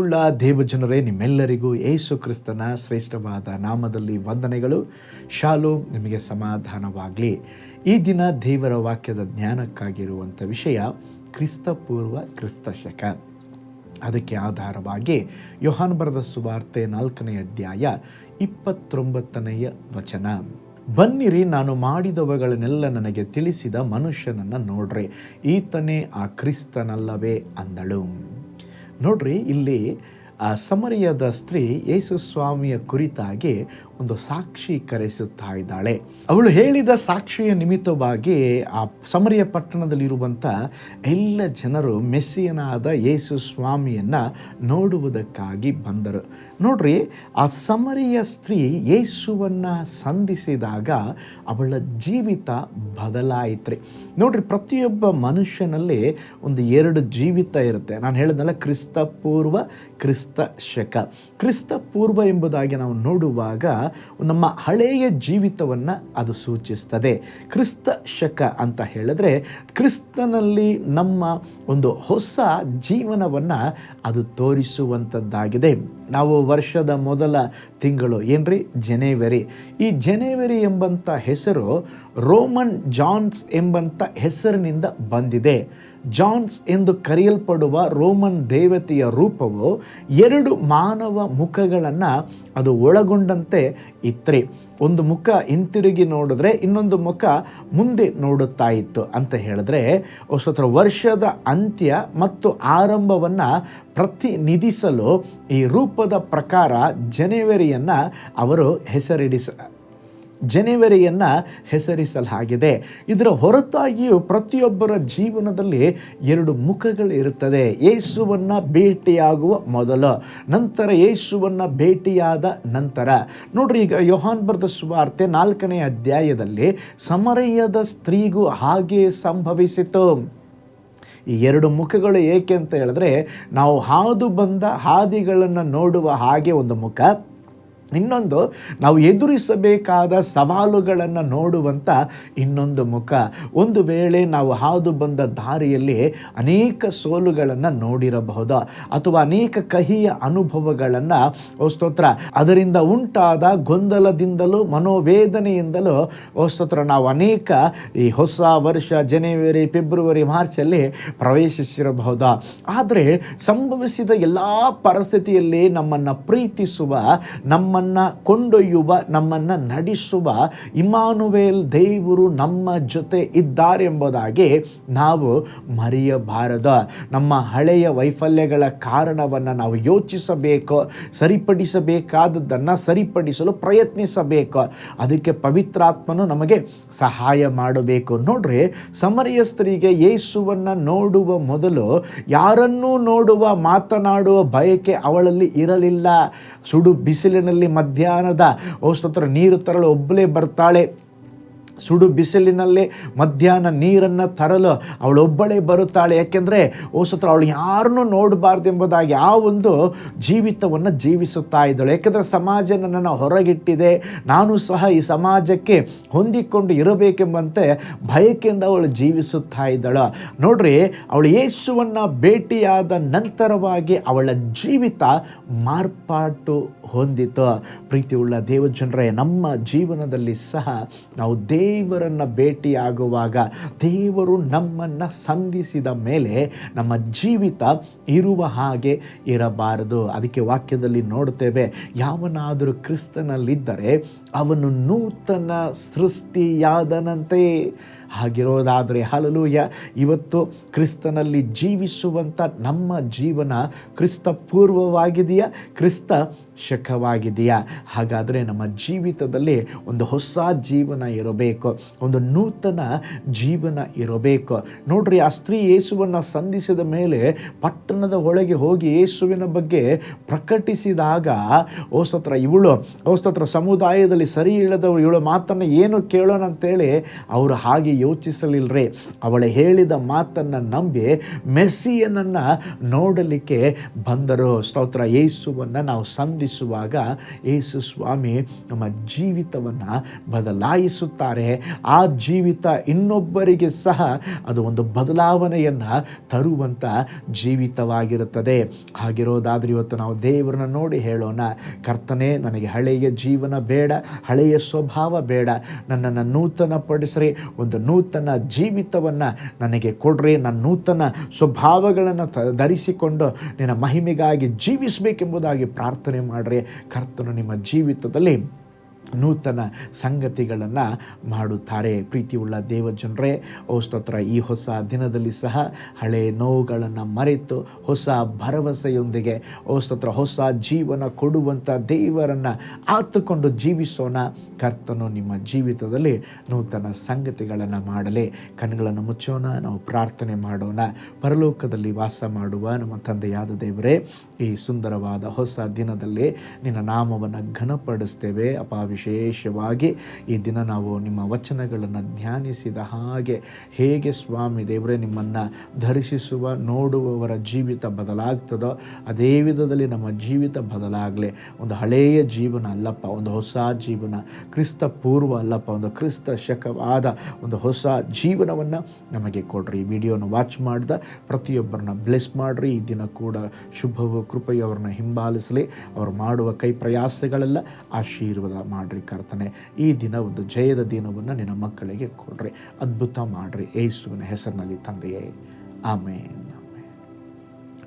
ಪ್ರೀತಿಯುಳ್ಳ ದೇವಜನರೇ, ನಿಮ್ಮೆಲ್ಲರಿಗೂ ಯೇಸು ಕ್ರಿಸ್ತನ ಶ್ರೇಷ್ಠವಾದ ನಾಮದಲ್ಲಿ ವಂದನೆಗಳು. ಶಾಲೋಮ್, ನಿಮಗೆ ಸಮಾಧಾನವಾಗಲಿ. ಈ ದಿನ ದೇವರ ವಾಕ್ಯದ ಜ್ಞಾನಕ್ಕಾಗಿರುವಂಥ ವಿಷಯ ಕ್ರಿಸ್ತಪೂರ್ವ ಕ್ರಿಸ್ತಶಕ. ಅದಕ್ಕೆ ಆಧಾರವಾಗಿ ಯೋಹಾನ ಬರೆದ ಸುವಾರ್ತೆ 4ನೇ ಅಧ್ಯಾಯ 29ನೇ ವಚನ. ಬನ್ನಿರಿ, ನಾನು ಮಾಡಿದವುಗಳನ್ನೆಲ್ಲ ನನಗೆ ತಿಳಿಸಿದ ಮನುಷ್ಯನನ್ನು ನೋಡ್ರಿ, ಈತನೇ ಆ ಕ್ರಿಸ್ತನಲ್ಲವೇ ಅಂದಳು. ನೋಡ್ರಿ, ಇಲ್ಲಿ ಆ ಸಮರಿಯದ ಸ್ತ್ರೀ ಯೇಸು ಸ್ವಾಮಿಯ ಕುರಿತಾಗಿ ಒಂದು ಸಾಕ್ಷಿ ಕರೆಸುತ್ತಾ ಇದ್ದಾಳೆ. ಅವಳು ಹೇಳಿದ ಸಾಕ್ಷಿಯ ನಿಮಿತ್ತವಾಗಿ ಆ ಸಮರಿಯ ಪಟ್ಟಣದಲ್ಲಿರುವಂಥ ಎಲ್ಲ ಜನರು ಮೆಸ್ಸಿಯನಾದ ಯೇಸು ಸ್ವಾಮಿಯನ್ನು ನೋಡುವುದಕ್ಕಾಗಿ ಬಂದರು. ನೋಡ್ರಿ, ಆ ಸಮರಿಯ ಸ್ತ್ರೀ ಯೇಸುವನ್ನು ಸಂಧಿಸಿದಾಗ ಅವಳ ಜೀವಿತ ಬದಲಾಯಿತ್ರಿ. ನೋಡ್ರಿ, ಪ್ರತಿಯೊಬ್ಬ ಮನುಷ್ಯನಲ್ಲಿ ಒಂದು 2 ಜೀವಿತ ಇರುತ್ತೆ. ನಾನು ಹೇಳಿದ್ನಲ್ಲ, ಕ್ರಿಸ್ತ ಪೂರ್ವ, ಕ್ರಿಸ್ತ ಶಕ. ಕ್ರಿಸ್ತ ಪೂರ್ವ ಎಂಬುದಾಗಿ ನಾವು ನೋಡುವಾಗ ನಮ್ಮ ಹಳೆಯ ಜೀವಿತವನ್ನು ಅದು ಸೂಚಿಸ್ತದೆ. ಕ್ರಿಸ್ತ ಶಕ ಅಂತ ಹೇಳಿದ್ರೆ ಕ್ರಿಸ್ತನಲ್ಲಿ ನಮ್ಮ ಒಂದು ಹೊಸ ಜೀವನವನ್ನು ಅದು ತೋರಿಸುವಂಥದ್ದಾಗಿದೆ. ನಾವು ವರ್ಷದ ಮೊದಲ ತಿಂಗಳು ಏನ್ರಿ, ಜನವರಿ. ಈ ಜನವರಿ ಎಂಬಂಥ ಹೆಸರು ರೋಮನ್ ಜಾನ್ಸ್ ಎಂಬಂಥ ಹೆಸರಿನಿಂದ ಬಂದಿದೆ. ಜಾನ್ಸ್ ಎಂದು ಕರೆಯಲ್ಪಡುವ ರೋಮನ್ ದೇವತೆಯ ರೂಪವು 2 ಮಾನವ ಮುಖಗಳನ್ನು ಅದು ಒಳಗೊಂಡಂತೆ ಇತ್ರಿ. ಒಂದು ಮುಖ ಹಿಂತಿರುಗಿ ನೋಡಿದ್ರೆ ಇನ್ನೊಂದು ಮುಖ ಮುಂದೆ ನೋಡುತ್ತಾ ಇತ್ತು ಅಂತ ಹೇಳಿದ್ರೆ ವರ್ಷದ ಅಂತ್ಯ ಮತ್ತು ಆರಂಭವನ್ನು ಪ್ರತಿನಿಧಿಸಲು ಈ ರೂಪದ ಪ್ರಕಾರ ಜನವರಿಯನ್ನು ಹೆಸರಿಸಲಾಗಿದೆ. ಇದರ ಹೊರತಾಗಿಯೂ ಪ್ರತಿಯೊಬ್ಬರ ಜೀವನದಲ್ಲಿ 2 ಮುಖಗಳು ಇರುತ್ತದೆ. ಯೇಸುವನ್ನು ಭೇಟಿಯಾಗುವ ಮೊದಲು, ನಂತರ ಯೇಸುವನ್ನು ಭೇಟಿಯಾದ ನಂತರ. ನೋಡ್ರಿ, ಈಗ ಯೋಹಾನ ಬರೆದ ಸುವಾರ್ತೆ 4ನೇ ಅಧ್ಯಾಯದಲ್ಲಿ ಸಮರಿಯದ ಸ್ತ್ರೀಗೂ ಹಾಗೆ ಸಂಭವಿಸಿತು. ಈ 2 ಮುಖಗಳು ಏಕೆ ಅಂತ ಹೇಳಿದ್ರೆ, ನಾವು ಹಾದು ಬಂದ ಹಾದಿಗಳನ್ನು ನೋಡುವ ಹಾಗೆ ಒಂದು ಮುಖ, ಇನ್ನೊಂದು ನಾವು ಎದುರಿಸಬೇಕಾದ ಸವಾಲುಗಳನ್ನು ನೋಡುವಂಥ ಇನ್ನೊಂದು ಮುಖ. ಒಂದು ವೇಳೆ ನಾವು ಹಾದು ಬಂದ ದಾರಿಯಲ್ಲಿ ಅನೇಕ ಸೋಲುಗಳನ್ನು ನೋಡಿರಬಹುದು, ಅಥವಾ ಅನೇಕ ಕಹಿಯ ಅನುಭವಗಳನ್ನು, ಅದರಿಂದ ಉಂಟಾದ ಗೊಂದಲದಿಂದಲೂ ಮನೋವೇದನೆಯಿಂದಲೂ ನಾವು ಅನೇಕ ಈ ಹೊಸ ವರ್ಷ ಜನವರಿ, ಫೆಬ್ರವರಿ, ಮಾರ್ಚಲ್ಲಿ ಪ್ರವೇಶಿಸಿರಬಹುದು. ಆದರೆ ಸಂಭವಿಸಿದ ಎಲ್ಲ ಪರಿಸ್ಥಿತಿಯಲ್ಲಿ ನಮ್ಮನ್ನು ಪ್ರೀತಿಸುವ, ನಮ್ಮನ್ನು ಕೊಂಡೊಯ್ಯುವ, ನಮ್ಮನ್ನು ನಡೆಸುವ ಇಮ್ಮಾನುವೇಲ್ ದೇವರು ನಮ್ಮ ಜೊತೆ ಇದ್ದಾರೆ ಎಂಬುದಾಗಿ ನಾವು ಮರೆಯಬಾರದು. ನಮ್ಮ ಹಳೆಯ ವೈಫಲ್ಯಗಳ ಕಾರಣವನ್ನು ನಾವು ಯೋಚಿಸಬೇಕು, ಸರಿಪಡಿಸಬೇಕಾದದ್ದನ್ನು ಸರಿಪಡಿಸಲು ಪ್ರಯತ್ನಿಸಬೇಕು. ಅದಕ್ಕೆ ಪವಿತ್ರಾತ್ಮನು ನಮಗೆ ಸಹಾಯ ಮಾಡಬೇಕು. ನೋಡ್ರಿ, ಸಮರಿಯ ಸ್ತ್ರೀಗೆ ಯೇಸುವನ್ನು ನೋಡುವ ಮೊದಲು ಯಾರನ್ನೂ ನೋಡುವ, ಮಾತನಾಡುವ ಬಯಕೆ ಅವಳಲ್ಲಿ ಇರಲಿಲ್ಲ. ಸುಡು ಬಿಸಿಲಿನಲ್ಲಿ ಮಧ್ಯಾಹ್ನದ ನೀರು ತರಲು ಒಬ್ಬಳೇ ಬರ್ತಾಳೆ. ಸುಡು ಬಿಸಿಲಿನಲ್ಲಿ ಮಧ್ಯಾಹ್ನ ನೀರನ್ನು ತರಲು ಅವಳೊಬ್ಬಳೇ ಬರುತ್ತಾಳೆ. ಯಾಕೆಂದರೆ ಅವಳು ಯಾರನ್ನೂ ನೋಡಬಾರ್ದು ಎಂಬುದಾಗಿ ಆ ಒಂದು ಜೀವಿತವನ್ನು ಜೀವಿಸುತ್ತಾ ಇದ್ದಳು. ಯಾಕೆಂದರೆ ಸಮಾಜ ನನ್ನನ್ನು ಹೊರಗಿಟ್ಟಿದೆ, ನಾನು ಸಹ ಈ ಸಮಾಜಕ್ಕೆ ಹೊಂದಿಕೊಂಡು ಇರಬೇಕೆಂಬಂತೆ ಬಯಕೆಯಿಂದ ಅವಳು ಜೀವಿಸುತ್ತಾ ಇದ್ದಳು. ನೋಡ್ರಿ, ಅವಳು ಯೇಸುವನ್ನು ಭೇಟಿಯಾದ ನಂತರವಾಗಿ ಅವಳ ಜೀವಿತ ಮಾರ್ಪಾಟು ಹೊಂದಿತು. ಪ್ರೀತಿಯುಳ್ಳ ದೇವಜನರೇ, ನಮ್ಮ ಜೀವನದಲ್ಲಿ ಸಹ ನಾವು ದೇವರನ್ನು ಭೇಟಿಯಾಗುವಾಗ, ದೇವರು ನಮ್ಮನ್ನು ಸಂಧಿಸಿದ ಮೇಲೆ ನಮ್ಮ ಜೀವಿತ ಇರುವ ಹಾಗೆ ಇರಬಾರದು. ಅದಕ್ಕೆ ವಾಕ್ಯದಲ್ಲಿ ನೋಡ್ತೇವೆ, ಯಾವನಾದರೂ ಕ್ರಿಸ್ತನಲ್ಲಿದ್ದರೆ ಅವನು ನೂತನ ಸೃಷ್ಟಿಯಾದನಂತೆ. ಹಾಗಿರೋದಾದರೆ ಹಲ್ಲೆಲೂಯಾ, ಇವತ್ತು ಕ್ರಿಸ್ತನಲ್ಲಿ ಜೀವಿಸುವಂಥ ನಮ್ಮ ಜೀವನ ಕ್ರಿಸ್ತ ಪೂರ್ವವಾಗಿದೆಯಾ, ಕ್ರಿಸ್ತ ಶಕವಾಗಿದೆಯಾ? ಹಾಗಾದರೆ ನಮ್ಮ ಜೀವಿತದಲ್ಲಿ ಒಂದು ಹೊಸ ಜೀವನ ಇರಬೇಕು, ಒಂದು ನೂತನ ಜೀವನ ಇರಬೇಕು. ನೋಡ್ರಿ, ಆ ಸ್ತ್ರೀ ಯೇಸುವನ್ನು ಸಂಧಿಸಿದ ಮೇಲೆ ಪಟ್ಟಣದ ಒಳಗೆ ಹೋಗಿ ಯೇಸುವಿನ ಬಗ್ಗೆ ಪ್ರಕಟಿಸಿದಾಗ ಇವಳು ಸಮುದಾಯದಲ್ಲಿ ಸರಿ ಇಲ್ಲದವರು ಇವಳು ಮಾತನ್ನು ಏನು ಕೇಳೋಣ ಅಂತೇಳಿ ಅವರು ಹಾಗೆ ಯೋಚಿಸಲಿಲ್ಲರೆ ಅವಳು ಹೇಳಿದ ಮಾತನ್ನು ನಂಬಿ ಮೆಸ್ಸಿಯನನ್ನು ನೋಡಲಿಕ್ಕೆ ಬಂದರು. ಸ್ತೋತ್ರ. ಯೇಸುವನ್ನು ನಾವು ಸಂಧಿಸುವಾಗ ಯೇಸು ಸ್ವಾಮಿ ನಮ್ಮ ಜೀವಿತವನ್ನು ಬದಲಾಯಿಸುತ್ತಾರೆ. ಆ ಜೀವಿತ ಇನ್ನೊಬ್ಬರಿಗೆ ಸಹ ಅದು ಒಂದು ಬದಲಾವಣೆಯನ್ನು ತರುವಂಥ ಜೀವಿತವಾಗಿರುತ್ತದೆ. ಹಾಗಿರೋದಾದ್ರೆ ಇವತ್ತು ನಾವು ದೇವರನ್ನ ನೋಡಿ ಹೇಳೋಣ, ಕರ್ತನೇ, ನನಗೆ ಹಳೆಯ ಜೀವನ ಬೇಡ, ಹಳೆಯ ಸ್ವಭಾವ ಬೇಡ, ನನ್ನನ್ನು ನೂತನ ಪಡಿಸ್ರಿ, ಒಂದು ನೂತನ ಜೀವಿತವನ್ನು ನನಗೆ ಕೊಡ್ರಿ, ನನ್ನ ನೂತನ ಸ್ವಭಾವಗಳನ್ನು ಧರಿಸಿಕೊಂಡು ನಿನ್ನ ಮಹಿಮೆಗಾಗಿ ಜೀವಿಸಬೇಕೆಂಬುದಾಗಿ ಪ್ರಾರ್ಥನೆ ಮಾಡಿರಿ. ಕರ್ತನು ನಿಮ್ಮ ಜೀವಿತದಲ್ಲಿ ನೂತನ ಸಂಗತಿಗಳನ್ನು ಮಾಡುತ್ತಾರೆ. ಪ್ರೀತಿಯುಳ್ಳ ದೇವಜನರೇ, ಸ್ತೋತ್ರ. ಈ ಹೊಸ ದಿನದಲ್ಲಿ ಸಹ ಹಳೆಯ ನೋವುಗಳನ್ನು ಮರೆತು ಹೊಸ ಭರವಸೆಯೊಂದಿಗೆ ಸ್ತೋತ್ರ ಹೊಸ ಜೀವನ ಕೊಡುವಂಥ ದೇವರನ್ನು ಆತುಕೊಂಡು ಜೀವಿಸೋಣ. ಕರ್ತನು ನಿಮ್ಮ ಜೀವಿತದಲ್ಲಿ ನೂತನ ಸಂಗತಿಗಳನ್ನು ಮಾಡಲಿ. ಕಣ್ಣುಗಳನ್ನು ಮುಚ್ಚೋಣ, ನಾವು ಪ್ರಾರ್ಥನೆ ಮಾಡೋಣ. ಪರಲೋಕದಲ್ಲಿ ವಾಸ ಮಾಡುವ ನಮ್ಮ ತಂದೆಯಾದ ದೇವರೇ, ಈ ಸುಂದರವಾದ ಹೊಸ ದಿನದಲ್ಲಿ ನಿನ್ನ ನಾಮವನ್ನು ಘನಪಡಿಸ್ತೇವೆ ಅಪ್ಪ. ವಿಶೇಷವಾಗಿ ಈ ದಿನ ನಾವು ನಿಮ್ಮ ವಚನಗಳನ್ನು ಧ್ಯಾನಿಸಿದ ಹಾಗೆ ಹೇಗೆ ಸ್ವಾಮಿ ದೇವರೇ ನಿಮ್ಮನ್ನು ದರ್ಶಿಸುವ ನೋಡುವವರ ಜೀವಿತ ಬದಲಾಗ್ತದೋ ಅದೇ ವಿಧದಲ್ಲಿ ನಮ್ಮ ಜೀವಿತ ಬದಲಾಗಲಿ. ಒಂದು ಹಳೆಯ ಜೀವನ ಅಲ್ಲಪ್ಪ, ಒಂದು ಹೊಸ ಜೀವನ, ಕ್ರಿಸ್ತ ಪೂರ್ವ ಅಲ್ಲಪ್ಪ, ಒಂದು ಕ್ರಿಸ್ತ ಶಕವಾದ ಒಂದು ಹೊಸ ಜೀವನವನ್ನು ನಮಗೆ ಕೊಡ್ರಿ. ಈ ವಿಡಿಯೋನ ವಾಚ್ ಮಾಡಿದ ಪ್ರತಿಯೊಬ್ಬರನ್ನ ಬ್ಲೆಸ್ ಮಾಡಿರಿ. ಈ ದಿನ ಕೂಡ ಶುಭವು ಕೃಪೆಯು ಅವ್ರನ್ನ ಹಿಂಬಾಲಿಸಲಿ. ಅವರು ಮಾಡುವ ಕೈ ಪ್ರಯಾಸಗಳೆಲ್ಲ ಆಶೀರ್ವಾದ ಮಾಡಿರಿ ಕರ್ತನೆ. ಈ ದಿನ ಒಂದು ಜಯದ ದಿನವನ್ನು ನಿನ್ನ ಮಕ್ಕಳಿಗೆ ಕೊಡ್ರಿ, ಅದ್ಭುತ ಮಾಡಿರಿ. ಯೇಸುವಿನ ಹೆಸರಿನಲ್ಲಿ ತಂದೆಯೇ, ಆಮೇನ್.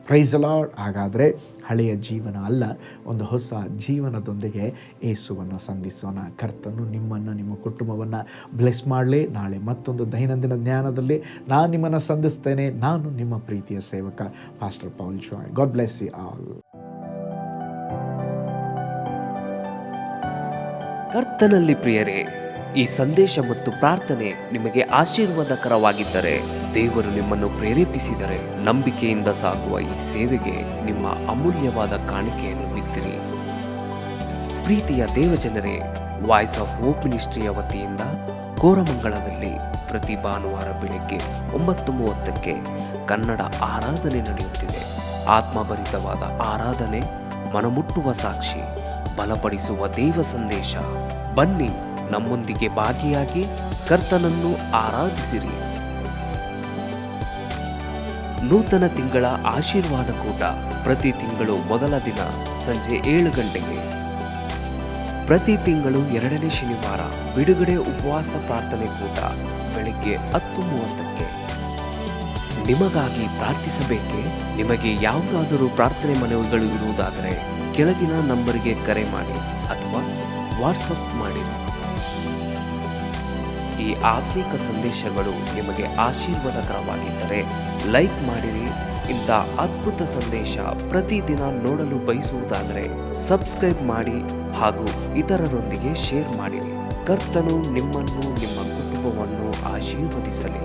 Price the lord. ಹಾಗಾದರೆ ಹಳೆಯ ಜೀವನ ಅಲ್ಲ, ಒಂದು ಹೊಸ ಜೀವನದೊಂದಿಗೆ ಯೇಸುವನ್ನು ಸಂಧಿಸೋಣ. ಕರ್ತನು ನಿಮ್ಮನ್ನು, ನಿಮ್ಮ ಕುಟುಂಬವನ್ನು ಬ್ಲೆಸ್ ಮಾಡಲಿ. ನಾಳೆ ಮತ್ತೊಂದು ದೈನಂದಿನ ಜ್ಞಾನದಲ್ಲಿ ನಾನು ನಿಮ್ಮನ್ನು ಸಂಧಿಸ್ತೇನೆ. ನಾನು ನಿಮ್ಮ ಪ್ರೀತಿಯ ಸೇವಕ pastor Paul Joy. God bless you all. ಕರ್ತನಲ್ಲಿ ಪ್ರಿಯರೇ, ಈ ಸಂದೇಶ ಮತ್ತು ಪ್ರಾರ್ಥನೆ ನಿಮಗೆ ಆಶೀರ್ವಾದಕರವಾಗಿದ್ದರೆ, ದೇವರು ನಿಮ್ಮನ್ನು ಪ್ರೇರೇಪಿಸಿದರೆ, ನಂಬಿಕೆಯಿಂದ ಸಾಗುವ ಈ ಸೇವೆಗೆ ನಿಮ್ಮ ಅಮೂಲ್ಯವಾದ ಕಾಣಿಕೆಯನ್ನು ಬಿತ್ತಿರಿ. ಪ್ರೀತಿಯ ದೇವಜನರೇ, ವಾಯ್ಸ್ ಆಫ್ ಹೋಪ್ ಮಿನಿಸ್ಟ್ರಿಯ ವತಿಯಿಂದ ಕೋರಮಂಗಲದಲ್ಲಿ ಪ್ರತಿ ಭಾನುವಾರ ಬೆಳಗ್ಗೆ 9:30ಕ್ಕೆ ಕನ್ನಡ ಆರಾಧನೆ ನಡೆಯುತ್ತಿದೆ. ಆತ್ಮಭರಿತವಾದ ಆರಾಧನೆ, ಮನಮುಟ್ಟುವ ಸಾಕ್ಷಿ, ಬಲಪಡಿಸುವ ದೇವ ಸಂದೇಶ. ಬನ್ನಿ, ನಮ್ಮೊಂದಿಗೆ ಭಾಗಿಯಾಗಿ ಕರ್ತನನ್ನು ಆರಾಧಿಸಿರಿ. ನೂತನ ತಿಂಗಳ ಆಶೀರ್ವಾದ ಕೂಟ ಪ್ರತಿ ತಿಂಗಳು ಮೊದಲ ದಿನ ಸಂಜೆ 7 ಗಂಟೆಗೆ. ಪ್ರತಿ ತಿಂಗಳು 2ನೇ ಶನಿವಾರ ಬಿಡುಗಡೆ ಉಪವಾಸ ಪ್ರಾರ್ಥನೆ ಕೂಟ ಬೆಳಿಗ್ಗೆ 10:30ಕ್ಕೆ. ನಿಮಗಾಗಿ ಪ್ರಾರ್ಥಿಸಬೇಕೆ? ನಿಮಗೆ ಯಾವುದಾದರೂ ಪ್ರಾರ್ಥನೆ ಮನವಿಗಳು ಇರುವುದಾದರೆ ಕೆಳಗಿನ ನಂಬರಿಗೆ ಕರೆ ಮಾಡಿ ಅಥವಾ ವಾಟ್ಸಪ್ ಮಾಡಿ. ಈ ಆತ್ಮಿಕ ಸಂದೇಶಗಳು ನಿಮಗೆ ಆಶೀರ್ವಾದಕರವಾಗಿದ್ದರೆ ಲೈಕ್ ಮಾಡಿರಿ. ಇಂಥ ಅದ್ಭುತ ಸಂದೇಶ ಪ್ರತಿದಿನ ನೋಡಲು ಬಯಸುವುದಾದರೆ ಸಬ್ಸ್ಕ್ರೈಬ್ ಮಾಡಿ ಹಾಗೂ ಇತರರೊಂದಿಗೆ ಶೇರ್ ಮಾಡಿರಿ. ಕರ್ತನು ನಿಮ್ಮನ್ನು, ನಿಮ್ಮ ಕುಟುಂಬವನ್ನು ಆಶೀರ್ವದಿಸಲಿ.